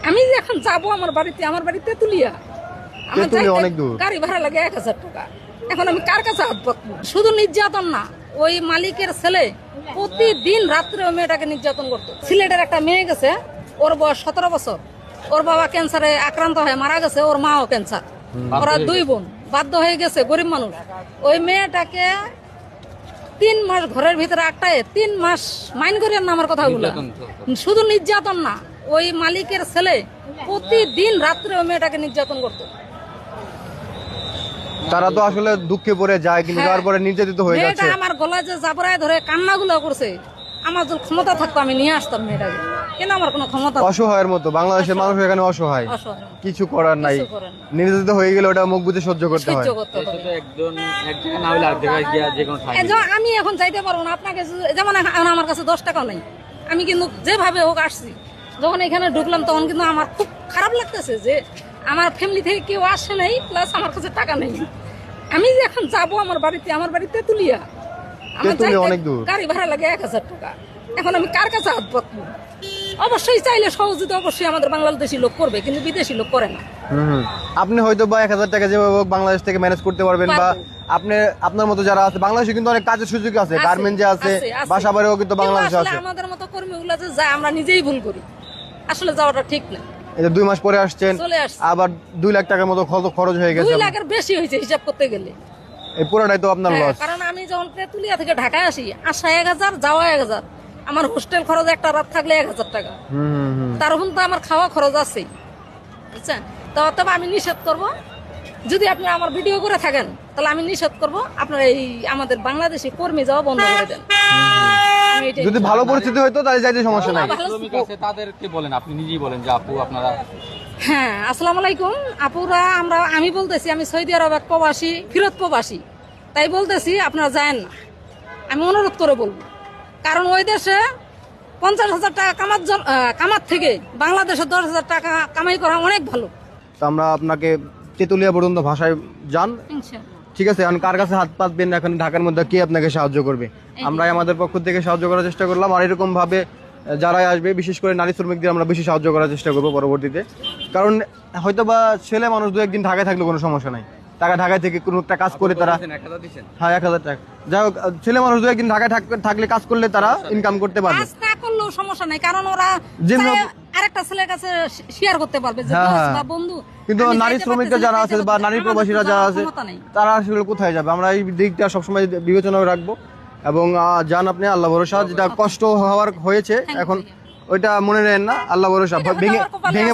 আমি যে এখন যাবো আমার বাড়িতে তুলিয়া আমার অনেক দূর, গাড়ি ভাড়া লাগে 1000 টাকা। এখন আমি কার কাছে হাত পাতবো? শুধু নির্যাতন না, ওই মালিকের ছেলে প্রতিদিন রাত্রে ওই মেয়েটাকে নির্যাতন করতো। সিলেটের একটা মেয়ে গেছে, ওর বয়স 17 বছর, ওর বাবা ক্যান্সারে আক্রান্ত হয়ে মারা গেছে, ওর মাও ক্যান্সার, ওরা 2 বোন বাধ্য হয়ে গেছে, গরিব মানুষ। ওই মেয়েটাকে 3 মাস ঘরের ভিতরে আটটায় 3 মাস মাইন করিয়ার না আমার কথাগুলো। শুধু নির্যাতন না, ওই মালিকের ছেলে প্রতিদিন রাত্রে ওই মেয়েটাকে নির্যাতন করতো। তারা তো আসলে দুঃখে পড়ে যায়, কিন্তু তারপরে নির্যাতিত হয়ে যাচ্ছে। মেয়েটা আমার গলায় যে জাবরায় ধরে কান্নাগুলো করছে, আমার যদি ক্ষমতা থাকতো আমি নিয়ে আসতাম মেয়েটাকে, কিন্তু আমার কোনো ক্ষমতা নেই। অসহায়ের মতো বাংলাদেশের মানুষ এখানে অসহায়, কিছু করার নাই। নির্যাতিত হয়ে গেলে ওটা মুখ বুঝে সহ্য করতে হয়। আমি এখন যাইতে পারবো না আপনাকে, যেমন এখন আমার কাছে 10 টাকা নাই, আমি কিন্তু যেভাবে হোক আসছি। যখন এখানে ঢুকলাম তখন কিন্তু আমার খুব খারাপ লাগতেছে যে আমার ফ্যামিলি থেকে কেউ আসে নাই, প্লাস আমার কাছে টাকা নেই। আমি যে এখন যাবো আমার বাড়িতে তুলিয়া আমার অনেক দূর, গাড়ি ভাড়া লাগে 1000 টাকা। এখন আমি কার কাছে হাত পাতবো? অবশ্যই চাইলে সহযোগিতা অবশ্যই আমাদের বাংলাদেশি লোক করবে, কিন্তু বিদেশি লোক করে না। আপনি হয়তো বা 1000 টাকা যেভাবে বাংলাদেশ থেকে ম্যানেজ করতে পারবেন, বা আপনার মতো যারা আছে বাংলাদেশে কিন্তু অনেক কাজের সুযোগ আছে, গার্মেন্টে আছে, বাসা বাড়িও কিন্তু বাংলাদেশে আছে। আমাদের মতো কর্মীগুলো যে যায় আমরা নিজেই ভুল করি, আসলে যাওয়াটা ঠিক না। এই যে 2 মাস পরে আসছেন, আবার 2 লাখ টাকার মতো খরচ হয়ে গেছে। 2 লাখের বেশি হয়েছে হিসাব করতে গেলে। এই পুরোটাই তো আপনার লস। কারণ আমি যখন তেতুলিয়া থেকে ঢাকায় আসি, আসা 1000, যাওয়া 1000, আমার হোস্টেল খরচ একটা রাত থাকলে 1000 টাকা, তার উপর তো আমার খাওয়া খরচ আছেই, বুঝছেন? তবে আমি নিষেধ করব, যদি আপনি আমার ভিডিও করে থাকেন তাহলে আমি নিষেধ করব আপনারা এই আমাদের বাংলাদেশি কর্মী যাওয়া বন্ধ করে দেন। যদি ভালো পরিস্থিতি হয়তো তাহলে যাইতে সমস্যা নাই। তাদেরকে বলেন, আপনি নিজেই বলেন যে আপু আপনারা। হ্যাঁ, আসসালামু আলাইকুম আপুরা। আমি বলতেছি আমি সৌদি আরব এক প্রবাসী, ফিরত প্রবাসী, তাই বলতেছি আপনারা যায়েন না, আমি অনুরোধ করে বলবো। কারণ ওই দেশে 50,000 টাকা কামার থেকে বাংলাদেশে 10,000 টাকা কামাই করা অনেক ভালো। তো আমরা আপনাকে তেতুলিয়া পর্যন্ত ভাষায় যান, ঠিক আছে? এখন কার কাছে হাত পাতবেন এখন ঢাকার মধ্যে, কে আপনাকে সাহায্য করবে? আমরাই আমাদের পক্ষ থেকে সাহায্য করার চেষ্টা করলাম। আর এরকম ভাবে যারাই আসবে, বিশেষ করে নারী শ্রমিকদের আমরা বেশি সাহায্য করার চেষ্টা করবো পরবর্তীতে। কারণ হয়তো বা ছেলে মানুষ 2-1 দিন ঢাকায় থাকলে কোনো সমস্যা নাই, ঢাকায় থেকে কোনো একটা কাজ করে তারা, হ্যাঁ 1000 টাকা, যাই হোক ছেলে মানুষ 2-1 দিন ঢাকায় থাকলে কাজ করলে তারা ইনকাম করতে পারবে। কাজ না করলেও সমস্যা নাই, কারণ ওরা আরেকটা ছেলের কাছে শেয়ার করতে পারবে যে বা বন্ধু। কিন্তু নারী শ্রমিকরা যারা আছে বা নারী প্রবাসীরা যারা আছে তারা আসলে কোথায় যাবে? আমরা এই দিকটা সবসময় বিবেচনা রাখবো। এবং জান আপনি আল্লাহ ভরসা, যেটা কষ্ট হয়েছে এখন ওইটা মনে নেন না, আল্লাহ ভরসা ভেঙে